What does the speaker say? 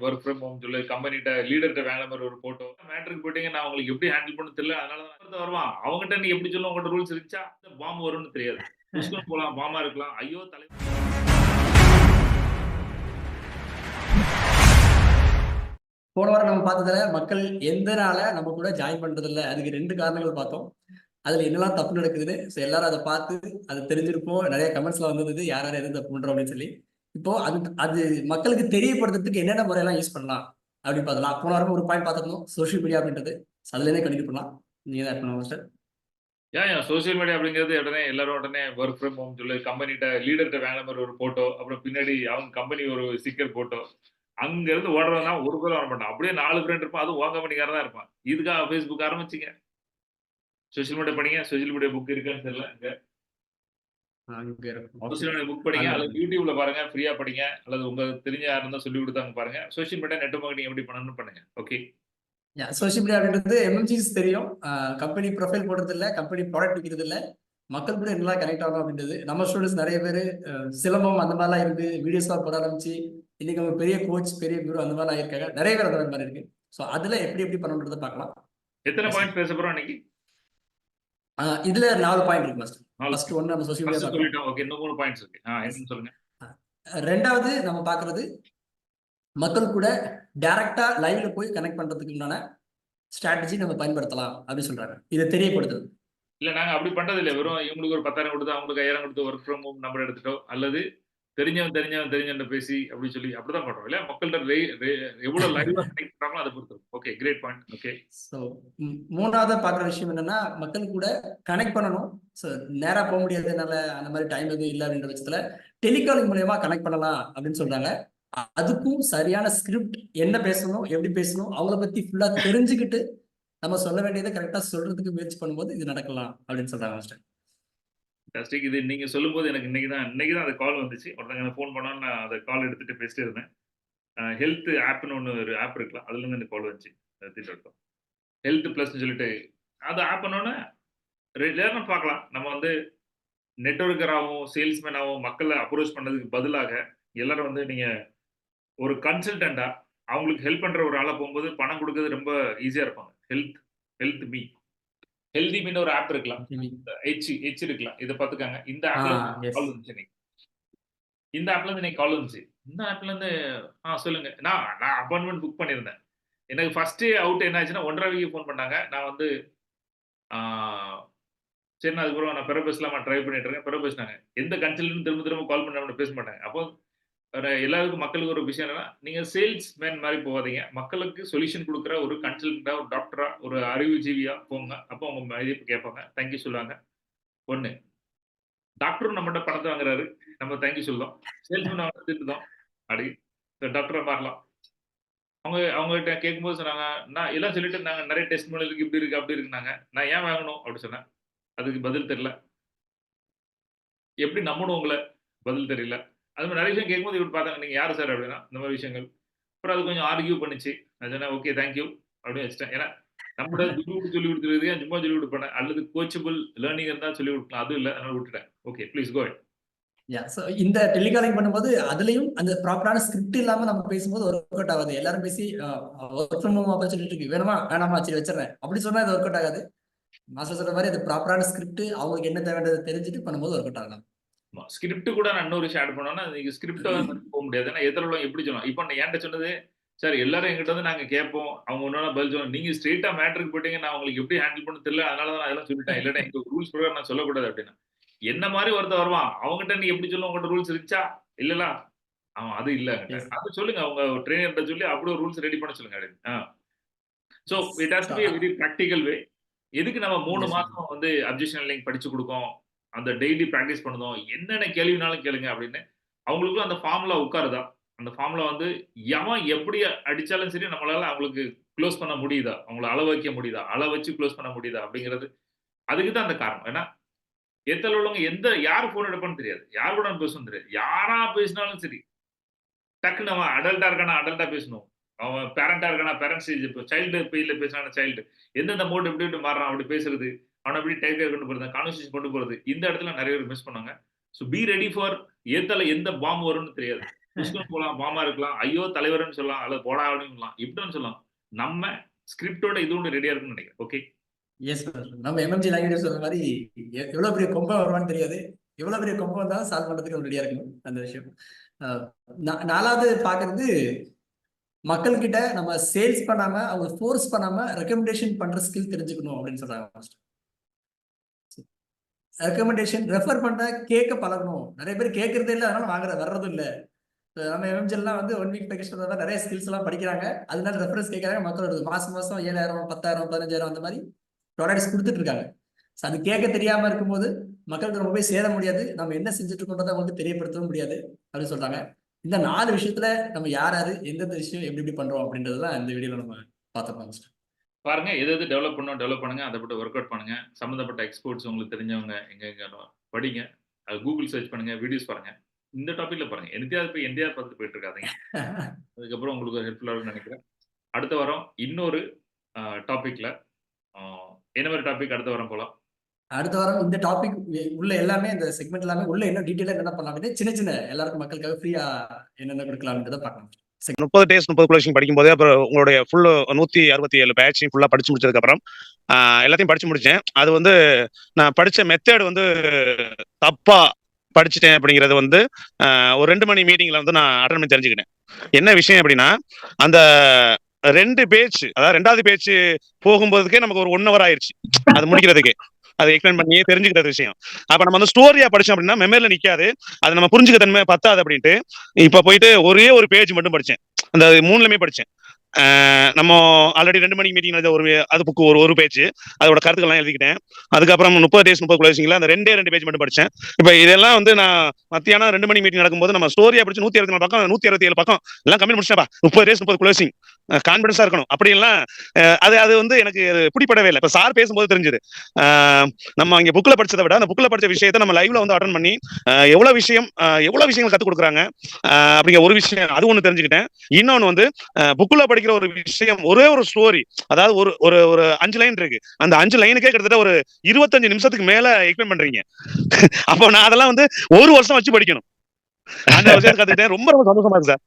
Work from home சொல்லி கம்பெனிட்ட லீடர்ட்ட வேலை மாதிரி ஒரு போட்டோ. மேட்டருக்கு போயிட்டீங்க நான் உங்களுக்கு எப்படி ஹேண்டில் பண்ண தெரியல. அதனால தான் ஒருத்தன் வருவான். அவங்ககிட்ட நீ எப்படி சொல்லுவ உங்ககிட்ட ரூல்ஸ் இருந்துச்சா? பாம்பு வரும்னு தெரியாது. புஷ்கம் போலாம், பாம்பா இருக்கலாம். ஐயோ போன வாரம் நம்ம பார்த்ததுல மக்கள் எந்தனால நம்ம கூட ஜாயின் பண்றது இல்ல. அதுக்கு 2 காரணங்கள் பார்த்தோம். அதுல என்னலாம் தப்பு நடக்குதுன்னு எல்லாரும் அத பார்த்து அது தெரிஞ்சிருக்கும். நெறைய கமெண்ட்ஸ்ல வந்திருந்தது. யார் யார் எது தப்பு பண்றோம் அப்படின்னு சொல்லி. இப்போ அது அது மக்களுக்கு தெரியப்படுத்துறதுக்கு என்னென்ன முறையெல்லாம் யூஸ் பண்ணலாம் அப்படின்னு பார்த்தலாம். போன வாரம் ஒரு பாயிண்ட் பார்த்திருந்தோம். சோசியல் மீடியா அப்படின்றது. அதுலேருந்தே கண்டினியூ பண்ணலாம். நீங்க தான் ஆட் பண்ணுங்க மாஸ்டர். சோசியல் மீடியா அப்படிங்கிறது எல்லாரும் உடனே வொர்க் ஃப்ரம் ஹோம் சொல்லி கம்பெனிட்ட லீடர்ட்ட வேலை மாதிரி ஒரு போட்டோ. அப்புறம் பின்னாடி அவங்க கம்பெனி ஒரு ஸ்டிக்கர் போட்டோ. அங்க இருந்து ஓடுறவனா ஒரு பேரும் வர மாட்டான். அப்படியே 4 ஃப்ரெண்ட் இருப்பான். அதுவும் உன் கம்பெனிக்காரன் தான் இருப்பான். இதுக்காக Facebook ஆரம்பிச்சீங்க. சோசியல் மீடியா படிங்க. சோசியல் மீடியா புக் இருக்கான்னு தெரியல இங்க. அங்க இருக்கும். சோசியல் மீடியா புக் படிங்க. அல்லது YouTubeல பாருங்க. ஃப்ரீயா படிங்க. அல்லது உங்களுக்கு தெரிஞ்ச யார் இருந்தா சொல்லிக் குடுத்தாங்க பாருங்க. சோசியல் மீடியா நெட்வொர்க் மார்க்கெட்டிங் எப்படி பண்ணணும்னு பண்ணுங்க. ஓகே. சோசியல் மீடியா அப்படின்றது எம்என்சிஸ் தெரியும். கம்பெனி ப்ரொஃபைல் போடுறது இல்ல, கம்பெனி ப்ராடக்ட் விக்கிறது இல்ல. மக்கள் கூட என்னலாம் கனெக்ட் ஆகும் அப்படின்றது. நம்ம ஸ்டூடெண்ட்ஸ் நெறைய பேரு சிலம்பம் அந்த மாதிரிலாம் இருந்து வீடியோஸ்லாம் போட ஆரம்பிச்சு, இன்னைக்கு அவங்க பெரிய கோச், பெரிய குரு அந்த மாதிரிலாம் இருக்காங்க. நெறைய பேர் அந்த மாதிரி இருக்கு. ஸோ அதுல எப்படி பண்ணணுன்றத பார்க்கலாம். எத்தனை பாயிண்ட் பேச போறோம் இன்னைக்கு? இதுல 4 பாயிண்ட் இருக்கு மாஸ்டர். 4 ஃபர்ஸ்ட் ஒன் நம்ம சோசியல் மீடியா ஃபர்ஸ்ட் பார்க்கலாம். சொல்லிட்டோம். ஓகே. இன்னும் 3 பாயிண்ட்ஸ் இருக்கு. என்னன்னு சொல்லுங்க. 2வது நம்ம பார்க்கிறது மக்கள் கூட டைரக்ட்டா லைவ்ல போய் கனெக்ட் பண்றதுக்கு உண்டான ஸ்ட்ராட்டஜி நம்ம பயன்படுத்தலாம் அப்படின்னு சொல்றாங்க. இதை தெரியப்படுத்துறது. இல்ல நாங்க அப்படி பண்றது இல்ல. வெறும் இவங்களுக்கு ஒரு 10,000 குடுத்து, அவங்களுக்கு 5,000 குடுத்து வொர்க் ஃப்ரம் ஹோம் நம்பர் எடுத்துட்டோம். அல்லது தெரிஞ்சவன்ட்ட பேசி அப்படி சொல்லி அப்படிதான் பண்றோம். இல்ல மக்கள்ட்ட எவ்வளவு லைவா கனெக்ட் பண்றாங்களோ அத பொறுத்து. Okay. Great point. Okay. So 3வது பார்க்குற விஷயம் என்னன்னா, மக்கள் கூட கனெக்ட் பண்ணணும். ஸோ நேரா போக முடியாதனால அந்த மாதிரி டைம் எதுவும் இல்ல அப்படின்ற பட்சத்துல டெலிகாலிங் மூலியமா கனெக்ட் பண்ணலாம் அப்படின்னு சொல்றாங்க. அதுக்கும் சரியான ஸ்கிரிப்ட் என்ன பேசணும், எப்படி பேசணும், அவங்கள பத்தி ஃபுல்லா தெரிஞ்சுக்கிட்டு நம்ம சொல்ல வேண்டியதை கரெக்டா சொல்றதுக்கு முயற்சி பண்ணும்போது இது நடக்கலாம் அப்படின்னு சொல்றாங்க மாஸ்டர். ஃபேன்டாஸ்டிக். இது நீங்க சொல்லும்போது எனக்கு இன்னைக்கு தான் அந்த கால் வந்துச்சு. ஒருத்தங்க எனக்கு ஃபோன் பண்ணாங்க. நான் அத கால் எடுத்துட்டு பேசிட்டே இருந்தேன். ஹெல்த் ஆப்ன்னு ஒரு ஆப் இருக்குல்ல. அதுலருந்து எனக்கு கால் வந்துச்சு. திட்டட்டும். ஹெல்த் பிளஸ்ன்னு சொல்லிட்டு அது ஆப் பண்ணோனே ரெகுலரா பார்க்கலாம். நம்ம வந்து நெட்வொர்க்கராவும், சேல்ஸ்மேனாவும் மக்கள அப்ரோச் பண்ணதுக்கு பதிலாக எல்லாரும் வந்து நீங்க ஒரு கன்சல்டன்ட்டா அவங்களுக்கு ஹெல்ப் பண்ற ஒரு ஆளா போகும்போது பணம் குடுக்குறது ரொம்ப ஈஸியா இருப்பாங்க. Health me. ஹெல்தி மீன்னு ஒரு ஆப் இருக்கலாம். எச் இருக்கலாம். இத பார்த்துக்கங்க. இந்த ஆப்ல கால் வந்துச்சு இன்னைக்கு. இந்த ஆப்ல இருந்து இன்னைக்கு கால் வந்துச்சு. இந்த ஆப்ல இருந்து சொல்லுங்க. நான் அப்பாயின்ட்மென்ட் புக் பண்ணியிருந்தேன். எனக்கு ஃபர்ஸ்ட் அவுட் என்ன ஆச்சுன்னா 1:30 ஃபோன் பண்ணாங்க. நான் வந்து ஆ சரி நான் அதுக்கப்புறம் நான் பிறகு பேசலாமா ட்ரை பண்ணிட்டு இருக்கேன். பிறகு பேசினாங்க. எந்த கன்சல்டன்ட் திரும்ப திரும்ப கால் பண்ண பேச மாட்டாங்க. அப்போ எல்லாருக்கும் மக்களுக்கு ஒரு விஷயம் என்னன்னா, நீங்க சேல்ஸ் மேன் மாரி போகாதீங்க. மக்களுக்கு சொல்யூஷன் குடுக்குற ஒரு கன்சல்டன்ட்டா, ஒரு டாக்டரா, ஒரு அறிவுஜீவியா போங்க. அப்போ அவங்க மதிப்பு கேட்பாங்க. தேங்க் யூ சொல்லுவாங்க. 1 டாக்டரும் நம்மட்ட பணத்த வாங்குறாரு. நம்ம தேங்க் யூ சொல்றோம். சேல்ஸ்மேன் அவங்கள திட்டுதோம். அப்படி டாக்டரா மாறலாம். அவங்ககிட்ட கேட்கும்போது சொன்னாங்க, நான் எல்லாம் சொல்லிட்டு இருந்தாங்க. நெறைய டெஸ்டிமோனியல் இருக்கு, இப்படி இருக்கு, அப்படி இருக்குன்னாங்க. நான் ஏன் வாங்கணும்? அப்படி சொன்னேன். அதுக்கு பதில் தெரியல. எப்படி நம்பணும் உங்கள? பதில் தெரியல. அது மாரி நெறைய விஷயம் கேட்கும்போது இவரு பார்த்தாங்க. நீங்க யாரு சார்? அப்படின்னா, இந்த மாரி விஷயங்கள். அப்புறம் அது கொஞ்சம் ஆர்கியூ பண்ணுச்சு. நான் சொன்னேன், ஓகே தேங்க் யூ அப்படின்னு வச்சுட்டேன். ஏன்னா, நம்மள துட்டு சொல்லிக் குடுக்குறதுக்கு ஏன் சும்மா சொல்லிக் குடுப்பேன். அல்லது கோச்சபிள் லேர்னிங் இருந்தா சொல்லிக் குடுக்கலாம். அதுவும் இல்ல. அதனால விட்டுட்டேன். Okay please go ahead. இந்த டெலிகாலிங் பண்ணும்போது அதுலயும் அந்த ப்ராப்பரான ஸ்கிரிப்ட் இல்லாம நம்ம பேசும்போது ஒர்க் அவுட் ஆகாது. எல்லாரும் பேசி ஒர்க் ஃப்ரம் ஹோம் ஆப்பர்ச்சுனிட்டி இருக்கு. வேணுமா? வேணாமா? சரி வச்சிடுறேன். அப்படி சொன்னா அது ஒர்க் அவுட் ஆகாது. மாஸ்டர் சொல்ற மாதிரி அது ப்ராப்பரான ஸ்கிரிப்ட் அவங்களுக்கு என்ன தேவைன்றதை தெரிஞ்சுட்டு பண்ணும்போது ஒர்க் அவுட் ஆகலாம். ஸ்கிரிப்ட் கூட நான் இன்னொரு விஷயம் ஆட் பண்ணோம்னா, நீங்க ஸ்கிரிப்ட் போக முடியாது. ஏன்னா எதிர உள்ளவங்க எப்படி சொல்லலாம். இப்ப என்ட்ட சொன்னது, சார் எல்லாரும் என்கிட்ட வந்து நாங்க கேட்போம். அவங்க ஒண்ணு பதில் சொல்லணும். நீங்க ஸ்ட்ரெயிட்டா மேட்டருக்கு போயிட்டீங்க. நான் உங்களுக்கு எப்படி ஹேண்டில் பண்ண தெரியல. அதனால தான் நான் அதெல்லாம் சொல்லிட்டேன். இல்லன்னா எங்க ரூல்ஸ் பிரகாரம் நான் சொல்லக்கூடாது அப்படின்னா. என்ன மாரி ஒருத்தன் வருவான். அவன்கிட்ட நீ எப்படி சொல்லுவ? உங்ககிட்ட ரூல்ஸ் இருந்துச்சா? இல்லல்ல. அவன் அது இல்ல என்கிட்ட. அது சொல்லுங்க. அவங்க ட்ரெய்னர்ட்ட சொல்லி அப்படியே ரூல்ஸ் ரெடி பண்ண சொல்லுங்க அப்படின்னு. So it has to be a very practical way. எதுக்கு நம்ம 3 மாசம் வந்து அப்ஜெக்ஷன் ஹேண்ட்லிங் படிச்சு குடுக்கோம். அந்த டெய்லி பிராக்டிஸ் பண்ணுதோம். என்னென்ன கேள்வினாலும் கேளுங்க அப்படின்னு. அவங்களுக்கும் அந்த ஃபார்முலா உட்காருதா? அந்த ஃபார்முலா வந்து எவன் எப்படி அடிச்சாலும் சரி நம்மளால அவங்களுக்கு குளோஸ் பண்ண முடியுதா? அவங்கள அள வைக்க முடியுதா? அள வச்சு குளோஸ் பண்ண முடியுதா? அப்படிங்கிறது அதுக்கு தான் அந்த காரணம். ஏன்னா, எதிர்ல உள்ளவங்க யார் ஃபோன் எடுப்பான்னு தெரியாது. யார் கூட பேசணும்னு தெரியாது. யாரா பேசினாலும் சரி. டக்குனு அவன் அடல்ட்டா இருக்கானா, அடல்ட்டா பேசணும். அவன் பேரண்டா இருக்கானா, பேரண்ட் ஸ்டேஜ் இப்போ சைல்டு பெயில்ல பேசுறானா சைல்டு. எந்தெந்த மோட் எப்படி எப்படி மாறுறான் அப்படி பேசுறது. அவன எப்படி டேக் கேர் கொண்டு போறது, கான்வர்சேஷன் கொண்டு போறது. இந்த இடத்துல நெறைய பேர் மிஸ் பண்ணாங்க. சோ பி ரெடி ஃபார் எந்த பாம் வரும்னு தெரியாது. புஷ்கன் போலாம், பாமா இருக்கலாம், ஐயோ தலைவர்னு சொல்லலாம், அல்லது போடா அப்படின்னு சொல்லலாம், இப்படின்னு சொல்லலாம். நம்ம ஸ்கிரிப்டோட இது ஒன்று ரெடியா இருக்குன்னு நினைக்கிறேன். ஓகே. Yes bro. நம்ம எம்எம்ஜி லாங்குவேஜ் சொல்ற மாதிரி எவ்வளவு பெரிய கொம்பம் வருவான்னு தெரியாது. எவ்வளவு பெரிய கொம்பம் வந்தாலும் சால்வ் பண்றதுக்கு ரெடியா இருக்கணும் அந்த விஷயம். நாலாவது பாக்குறது மக்கள் கிட்ட நம்ம சேல்ஸ் பண்ணாம அவங்க ஃபோர்ஸ் பண்ணாம ரெக்கமெண்டேஷன் பண்ற ஸ்கில் தெரிஞ்சுக்கணும் அப்படின்னு சொல்றாங்க. ரெக்கமெண்டேஷன் ரெஃபர் பண்ண கேட்க பழகணும். நிறைய பேர் கேட்கறதே இல்லை, அதனால வர்றதும் இல்லை. நம்ம எம்எம்ஜிலாம் வந்து 1 வீக் பேக்கேஜ் நிறைய ஸ்கில்ஸ் எல்லாம் படிக்கிறாங்க, அதனால ரெஃபரன்ஸ் கேட்கறாங்க. மக்கள் வருது மாசம் 7,000 10,000 15,000 அந்த மாதிரி ப்ராடக்ட்ஸ் கொடுத்துட்டு இருக்காங்க. அது கேட்க தெரியாம இருக்கும்போது மக்களுக்கு நம்ம போய் சேர முடியாது, நம்ம என்ன செஞ்சுட்டு இருக்கோன்றதை அவங்களுக்கு தெரியப்படுத்தவும் முடியாது அப்படின்னு சொல்றாங்க. இந்த 4 விஷயத்துல நம்ம யார் யாரு எந்தெந்த விஷயம் எப்படி எப்படி பண்றோம் அப்படின்றதுதான் இந்த வீடியோல நம்ம பார்த்துப்போம். பாருங்க, எது டெவலப் டெவலப் பண்ணுங்க, அதை போட்டு ஒர்க் அவுட் பண்ணுங்க. சம்மந்தப்பட்ட எக்ஸ்பர்ட்ஸ் உங்களுக்கு தெரிஞ்சவங்க எங்க படிங்க, அது கூகுள் சர்ச் பண்ணுங்க, வீடியோஸ் பாருங்க. இந்த டாபிக்ல பாருங்க, எந்தியாவது போய் எந்தியாவது பார்த்து போயிட்டு இருக்காதீங்க. அதுக்கப்புறம் உங்களுக்கு ஒரு ஹெல்ப்ஃபுல்லா இருக்கும்னு நினைக்கிறேன். அடுத்த வாரம் இன்னொரு டாபிக்ல என்ன மாதிரி டாபிக் அடுத்த வாரம் போலாம். அடுத்த வாரம் இந்த டாபிக் உள்ள எல்லாமே இந்த செக்மெண்ட் எல்லாமே உள்ள என்ன டீடைலா என்ன பண்ணலாம், சின்ன சின்ன எல்லாருக்கும் மக்களுக்காக ஃப்ரீயா என்னென்ன கொடுக்கலாம்ன்றத பார்க்கலாம். 30 days 30 closing படிக்கும் போதே அப்புறம் உங்களுடைய ஃபுல் 167 பேட்ச் ஃபுல்லா படிச்சு முடிச்சதுக்கு அப்புறம் எல்லாத்தையும் படிச்சு முடிச்சேன். அது வந்து நான் படிச்ச மெத்தட் வந்து தப்பா படிச்சுட்டேன் அப்படிங்கறது வந்து ஒரு 2 மணி மீட்டிங்ல வந்து நான் அட்டன் பண்ணி தெரிஞ்சுக்கிட்டேன். என்ன விஷயம் அப்படின்னா, அந்த 2 பேஜ், அதாவது 2வது பேஜ் போகும்போதுக்கே நமக்கு ஒரு 1 hour ஆயிருச்சு அது முடிக்கிறதுக்கு, அதை எக்ஸ்பிளைன் பண்ணி தெரிஞ்சுக்கிற விஷயம். அப்ப நம்ம வந்து ஸ்டோரியா படிச்சோம் அப்படின்னா மெமரியில நிக்காது, அது நம்ம புரிஞ்சுக்க தன்மை பத்தாது அப்படின்ட்டு இப்ப போயிட்டு ஒரே ஒரு பேஜ் மட்டும் படிச்சேன். அந்த 3லுமே படிச்சேன். நம்ம ஆல்ரெடி 2 மணிக்கு மீட்டிங் அது புக்கு ஒரு பேஜ், அதோட கருத்துக்கள்லாம் எழுதிக்கிட்டேன். அதுக்கப்புறம் 30 days 30 closingல அந்த 2 பேஜ் மட்டும் படிச்சேன். இப்ப இதெல்லாம் வந்து நான் மத்தியானம் 2 மணி மீட்டிங் நடக்கும்போது நம்ம ஸ்டோரியா படிச்சு 164 பக்கம் 167 பக்கம் எல்லாம் கம்ப்ளீட் முடிச்சேன்ப்பா. 30 days 30 closing கான்பிடன்ஸா இருக்கணும் அப்படி எல்லாம் அது வந்து எனக்கு பிடிப்படவே இல்லை. இப்ப சார் பேசும்போது தெரிஞ்சது, நம்ம இங்க புக்ல படிச்சதை விட அந்த புக்ல படிச்ச விஷயத்தை நம்ம லைவ்ல வந்து அட்டன் பண்ணி எவ்வளவு விஷயங்கள் கத்துக் கொடுக்குறாங்க அப்படிங்கிற ஒரு விஷயம், அது ஒண்ணு தெரிஞ்சுக்கிட்டேன். இன்னொன்னு வந்து புக்ல படிக்கிற ஒரு விஷயம், ஒரே ஒரு ஸ்டோரி, அதாவது ஒரு 5 லைன் இருக்கு, அந்த 5 லைனுக்கே கிட்டத்தட்ட ஒரு 25 நிமிஷத்துக்கு மேல எக்ஸ்பிளைன் பண்றீங்க. அப்போ நான் அதெல்லாம் வந்து 1 வருஷம் வச்சு படிக்கணும். அந்த விஷயத்தை கத்துக்கிட்டேன். ரொம்ப ரொம்ப சந்தோஷமா இருக்கு சார்.